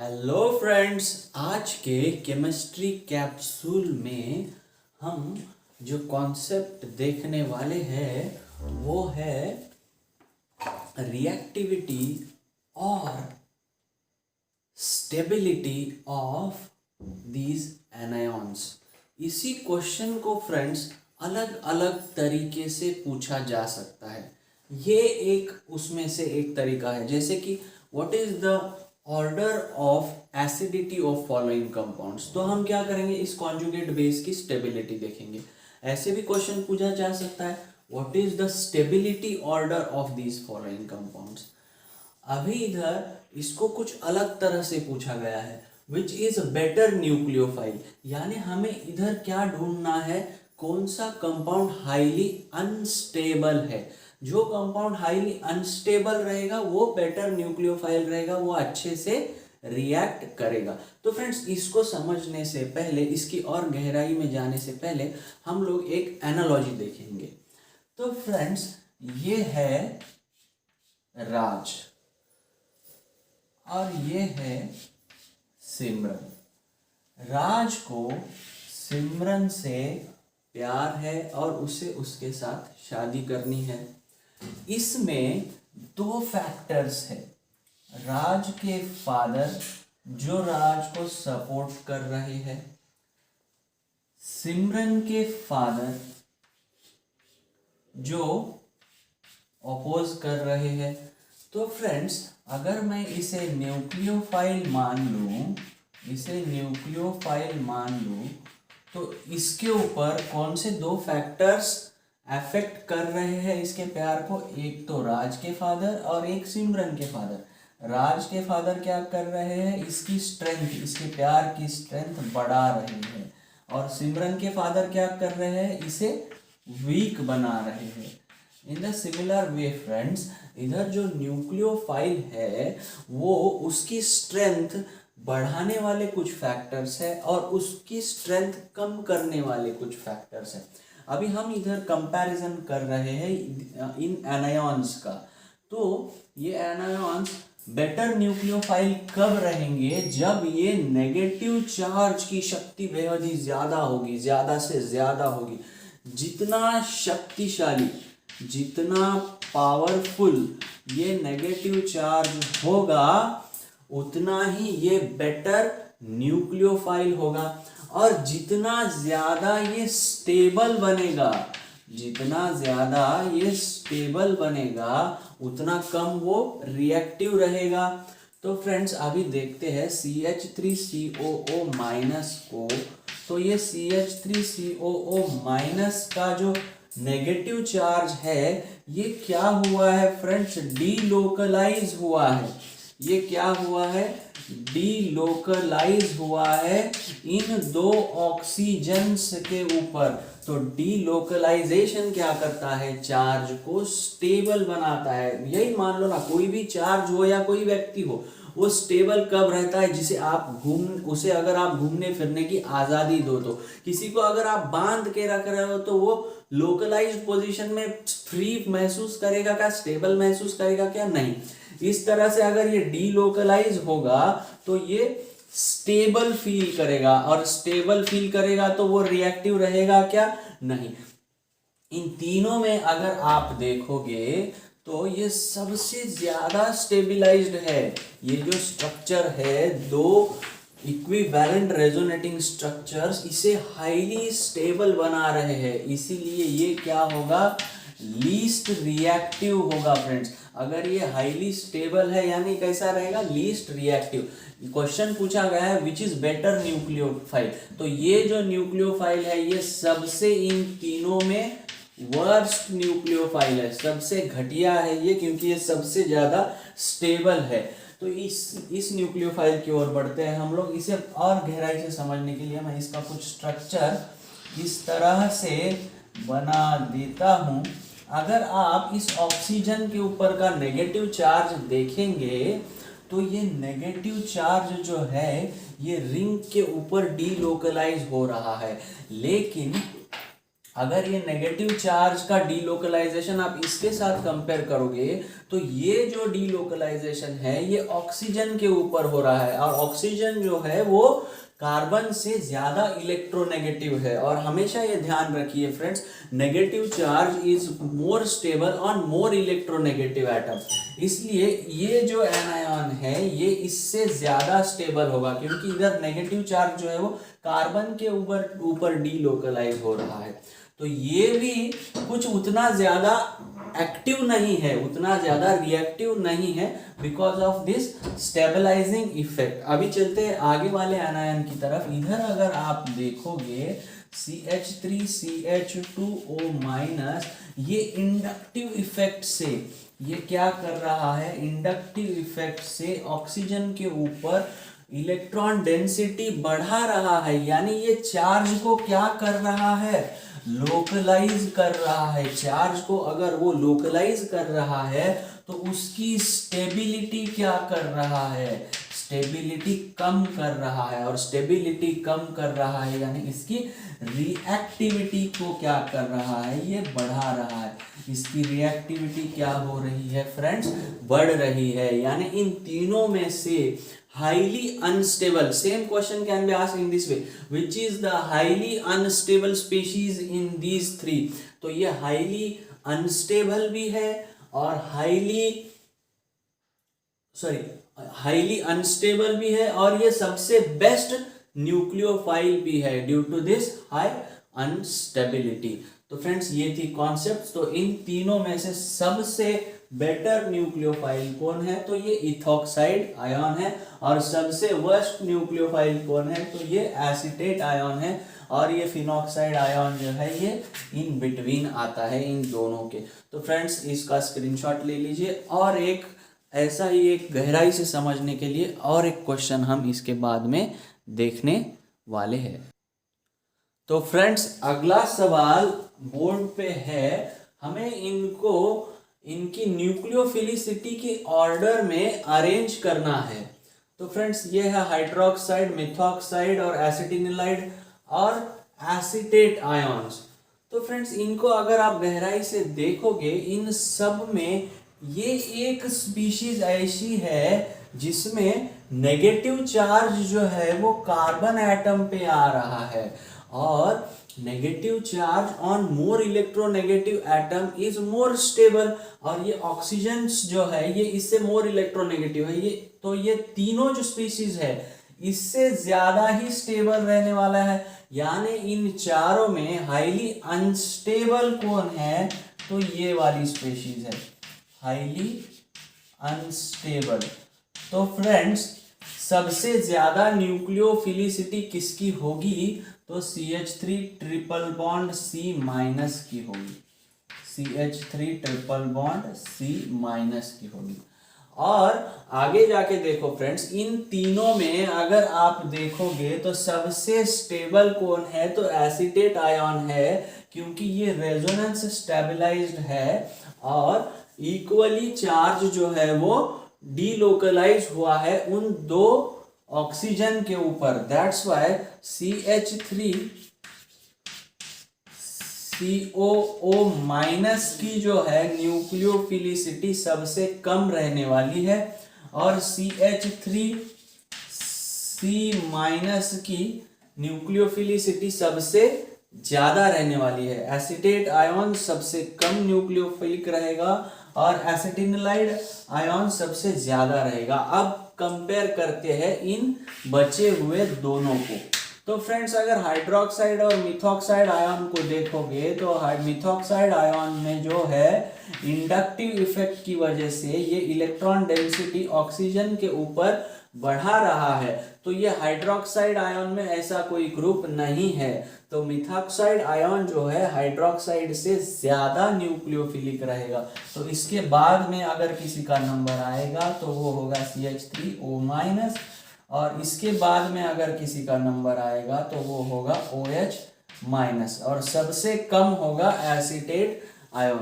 Hello friends, आज के chemistry capsule में हम जो कॉन्सेप्ट देखने वाले हैं वो है रिएक्टिविटी और स्टेबिलिटी ऑफ दीज एनायॉन्स। इसी क्वेश्चन को फ्रेंड्स अलग अलग तरीके से पूछा जा सकता है। ये एक उसमें से एक तरीका है, जैसे कि what is the order of acidity of following compounds. तो हम क्या करेंगे, इस कॉन्जुगेट बेस की स्टेबिलिटी देखेंगे। ऐसे भी क्वेश्चन पूछा जा सकता है, what is the stability order of these following compounds. अभी इधर इसको कुछ अलग तरह से पूछा गया है, विच इज बेटर न्यूक्लियोफाइल। यानी हमें इधर क्या ढूंढना है, कौन सा कंपाउंड हाईली अनस्टेबल है। जो कंपाउंड हाईली अनस्टेबल रहेगा वो बेटर न्यूक्लियोफाइल रहेगा, वो अच्छे से रिएक्ट करेगा। तो फ्रेंड्स, इसको समझने से पहले, इसकी और गहराई में जाने से पहले हम लोग एक एनालॉजी देखेंगे। तो फ्रेंड्स, ये है राज और ये है सिमरन। राज को सिमरन से प्यार है और उसे उसके साथ शादी करनी है। इसमें दो फैक्टर्स है। राज के फादर जो राज को सपोर्ट कर रहे हैं, सिमरन के फादर जो अपोज कर रहे हैं। तो फ्रेंड्स, अगर मैं इसे न्यूक्लियोफाइल मान लूं तो इसके ऊपर कौन से दो फैक्टर्स अफेक्ट कर रहे हैं इसके प्यार को। एक तो राज के फादर और एक सिमरन के फादर। राज के फादर क्या कर रहे हैं, इसकी स्ट्रेंथ, इसके प्यार की स्ट्रेंथ बढ़ा रहे हैं, और सिमरन के फादर क्या कर रहे हैं, इसे वीक बना रहे हैं। In the similar way friends, इधर जो न्यूक्लियोफाइल है वो उसकी स्ट्रेंथ बढ़ाने वाले कुछ फैक्टर्स है और उसकी स्ट्रेंथ कम करने वाले कुछ फैक्टर्स है। अभी हम इधर कंपैरिजन कर रहे हैं इन एनायॉन्स का। तो ये एनायॉन्स बेटर न्यूक्लियोफाइल कब रहेंगे, जब ये नेगेटिव चार्ज की शक्ति बेहद ही ज्यादा होगी, ज्यादा से ज्यादा होगी। जितना शक्तिशाली, जितना पावरफुल ये नेगेटिव चार्ज होगा उतना ही ये बेटर न्यूक्लियोफाइल होगा। और जितना ज्यादा ये स्टेबल बनेगा उतना कम वो रिएक्टिव रहेगा। तो फ्रेंड्स, अभी देखते हैं CH3COO माइनस को। तो ये CH3COO माइनस का जो नेगेटिव चार्ज है ये क्या हुआ है फ्रेंड्स, डीलोकलाइज हुआ है। ये क्या हुआ है, डीलोकलाइज हुआ है इन दो ऑक्सीजन्स के ऊपर। तो डीलोकलाइजेशन क्या करता है, चार्ज को स्टेबल बनाता है। यही मान लो ना, कोई भी चार्ज हो या कोई व्यक्ति हो, वो स्टेबल कब रहता है, उसे अगर आप घूमने फिरने की आजादी दो। तो किसी को अगर आप बांध के रख रहे हो तो वो लोकलाइज्ड पोजीशन में फ्री महसूस करेगा क्या, स्टेबल महसूस करेगा क्या, नहीं। इस तरह से अगर ये डीलोकलाइज होगा तो ये स्टेबल फील करेगा, और स्टेबल फील करेगा तो वो रिएक्टिव रहेगा क्या, नहीं। इन तीनों में अगर आप देखोगे तो ये सबसे ज्यादा स्टेबिलाइज्ड है। ये जो स्ट्रक्चर है, दो इक्विवेलेंट रेजोनेटिंग स्ट्रक्चर्स इसे हाईली स्टेबल बना रहे हैं, इसीलिए ये क्या होगा, लीस्ट रिएक्टिव होगा फ्रेंड्स। अगर ये हाईली स्टेबल है यानी कैसा रहेगा, लीस्ट रिएक्टिव। क्वेश्चन पूछा गया है विच इज बेटर न्यूक्लियोफाइल। तो ये जो न्यूक्लियोफाइल है ये सबसे, इन तीनों में वर्स्ट न्यूक्लियोफाइल है, सबसे घटिया है ये, क्योंकि ये सबसे ज्यादा स्टेबल है। तो इस न्यूक्लियोफाइल की ओर बढ़ते हैं हम लोग। इसे और गहराई से समझने के लिए मैं इसका कुछ स्ट्रक्चर इस तरह से बना देता हूं। अगर आप इस ऑक्सीजन के ऊपर का नेगेटिव चार्ज देखेंगे तो ये नेगेटिव चार्ज जो है ये रिंग के ऊपर डीलोकलाइज हो रहा है, लेकिन अगर ये नेगेटिव चार्ज का डीलोकलाइजेशन आप इसके साथ कंपेयर करोगे तो ये जो डीलोकलाइजेशन है ये ऑक्सीजन के ऊपर हो रहा है, और ऑक्सीजन जो है वो कार्बन से ज्यादा इलेक्ट्रोनेगेटिव है। और हमेशा ये ध्यान रखिए friends, negative charge is more stable on more electronegative atom, इसलिए ये जो एनायन है ये इससे ज्यादा स्टेबल होगा, क्योंकि इधर नेगेटिव चार्ज जो है वो कार्बन के ऊपर डीलोकलाइज हो रहा है। तो ये भी कुछ उतना ज्यादा एक्टिव नहीं है, उतना ज्यादा रिएक्टिव नहीं है, because of this stabilising effect. अभी चलते हैं आगे वाले एनायन की तरफ। इधर अगर आप देखोगे CH3CH2O-, ये इंडक्टिव इफेक्ट से ये क्या कर रहा है, इंडक्टिव इफेक्ट से ऑक्सीजन के ऊपर इलेक्ट्रॉन डेंसिटी बढ़ा रहा है, यानी ये चार्ज को क्या कर रहा है, लोकलाइज कर रहा है। चार्ज को अगर वो लोकलाइज कर रहा है तो उसकी स्टेबिलिटी क्या कर रहा है, स्टेबिलिटी कम कर रहा है, और स्टेबिलिटी कम कर रहा है यानी इसकी रिएक्टिविटी को क्या कर रहा है, ये बढ़ा रहा है। इसकी रिएक्टिविटी क्या हो रही है फ्रेंड्स, बढ़ रही है। यानी इन तीनों में से highly unstable, same question can be asked in this way, which is the highly unstable species in these three। तो ये highly unstable भी है और highly unstable भी है, और ये सबसे बेस्ट न्यूक्लियोफाइल भी है due to this high instability. तो फ्रेंड्स ये थी कॉन्सेप्ट। तो इन तीनों में से सबसे बेटर न्यूक्लियोफाइल कौन है, तो ये इथॉक्साइड आयन है, और सबसे वर्स्ट न्यूक्लियोफाइल कौन है, तो ये एसीटेट आयन है, और ये फिनॉक्साइड आयन जो है ये इन बिटवीन आता है इन दोनों के। तो फ्रेंड्स इसका स्क्रीनशॉट ले लीजिए, और एक ऐसा ही एक गहराई से समझने के लिए और एक क्वेश्चन हम इसके बाद में देखने वाले हैं। तो फ्रेंड्स अगला सवाल बोर्ड पे है, हमें इनकी न्यूक्लियोफिलिसिटी की ऑर्डर में अरेंज करना है। तो फ्रेंड्स ये है हाइड्रोक्साइड, मिथॉक्साइड और एसिटिनिलाइड और एसीटेट आयंस। तो फ्रेंड्स इनको अगर आप गहराई से देखोगे, इन सब में ये एक स्पीशीज ऐसी है जिसमें नेगेटिव चार्ज जो है वो कार्बन एटम पे आ रहा है, और negative charge on more electronegative atom is more stable, और ये ऑक्सीजन जो है ये इससे मोर इलेक्ट्रोनेगेटिव है। ये तो ये तीनों जो स्पीशीज है इससे ज्यादा ही स्टेबल रहने वाला है। यानी इन चारों में हाईली अनस्टेबल कौन है, तो ये वाली स्पीशीज है हाईली अनस्टेबल। तो फ्रेंड्स सबसे ज्यादा न्यूक्लियोफिलिसिटी किसकी होगी, तो CH3 triple bond C minus की होगी, CH3 triple bond C minus की होगी। और आगे जाके देखो फ्रेंड्स, इन तीनों में अगर आप देखोगे तो सबसे स्टेबल कौन है, तो एसीटेट आयन है, क्योंकि ये रेजोनेंस स्टेबलाइज्ड है और इक्वली चार्ज जो है वो डीलोकलाइज हुआ है उन दो ऑक्सीजन के ऊपर। That's why CH3 COO minus की जो है न्यूक्लियोफिलिसिटी सबसे कम रहने वाली है, और CH3 C माइनस की न्यूक्लियोफिलिसिटी सबसे ज्यादा रहने वाली है। एसीटेट आयन सबसे कम न्यूक्लियोफिलिक रहेगा और एसिटिनिलाइड आयन सबसे ज्यादा रहेगा। अब कंपेयर करते हैं इन बचे हुए दोनों को। तो फ्रेंड्स अगर हाइड्रोक्साइड और मिथॉक्साइड आयन को देखोगे तो मिथॉक्साइड आयन में जो है इंडक्टिव इफेक्ट की वजह से ये इलेक्ट्रॉन डेंसिटी ऑक्सीजन के ऊपर बढ़ा रहा है, तो ये हाइड्रोक्साइड आयन में ऐसा कोई ग्रुप नहीं है। तो मिथॉक्साइड आयन जो है हाइड्रोक्साइड से ज्यादा न्यूक्लियोफिलिक रहेगा। तो इसके बाद में अगर किसी का नंबर आएगा तो वो होगा CH3O-, और इसके बाद में अगर किसी का नंबर आएगा तो वो होगा OH-, और सबसे कम होगा एसीटेट आयन।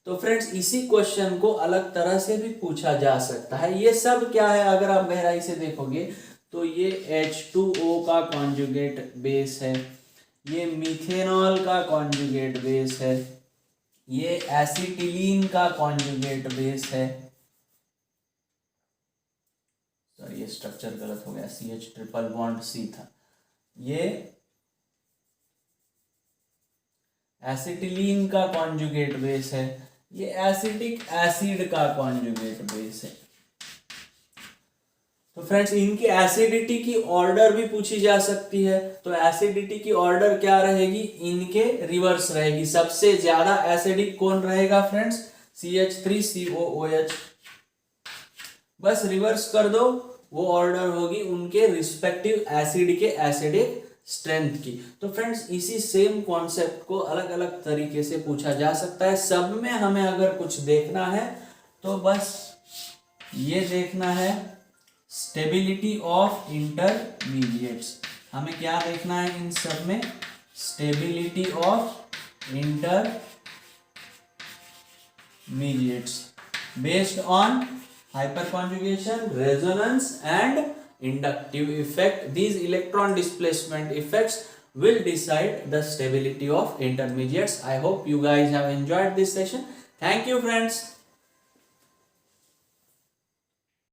तो फ्रेंड्स इसी क्वेश्चन को अलग तरह से भी पूछा जा सकता है। ये सब क्या है, अगर आप गहराई से देखोगे तो ये H2O का कॉन्जुगेट बेस है, ये मीथेनॉल का कॉन्जुगेट बेस है, ये एसिटिलीन का कॉन्जुगेट बेस है। सॉरी ये स्ट्रक्चर गलत हो गया, CH ट्रिपल बॉन्ड C था। ये एसिटिलीन का कॉन्जुगेट बेस है, ये एसिटिक एसिड का कॉन्जुगेट बेस है। तो फ्रेंड्स इनकी एसिडिटी की ऑर्डर भी पूछी जा सकती है। तो एसिडिटी की ऑर्डर क्या रहेगी, इनके रिवर्स रहेगी। सबसे ज्यादा एसिडिक कौन रहेगा फ्रेंड्स, CH3COOH। बस रिवर्स कर दो, वो ऑर्डर होगी उनके रिस्पेक्टिव एसिड के एसिडिक स्ट्रेंथ की। तो फ्रेंड्स इसी सेम कॉन्सेप्ट को अलग अलग तरीके से पूछा जा सकता है। सब में हमें अगर कुछ देखना है तो बस ये देखना है, स्टेबिलिटी ऑफ इंटरमीडिएट्स। हमें क्या देखना है इन सब में, stability of intermediates based on hyperconjugation, resonance and inductive effect. These electron displacement effects will decide the stability of intermediates. I hope you guys have enjoyed this session. Thank you friends.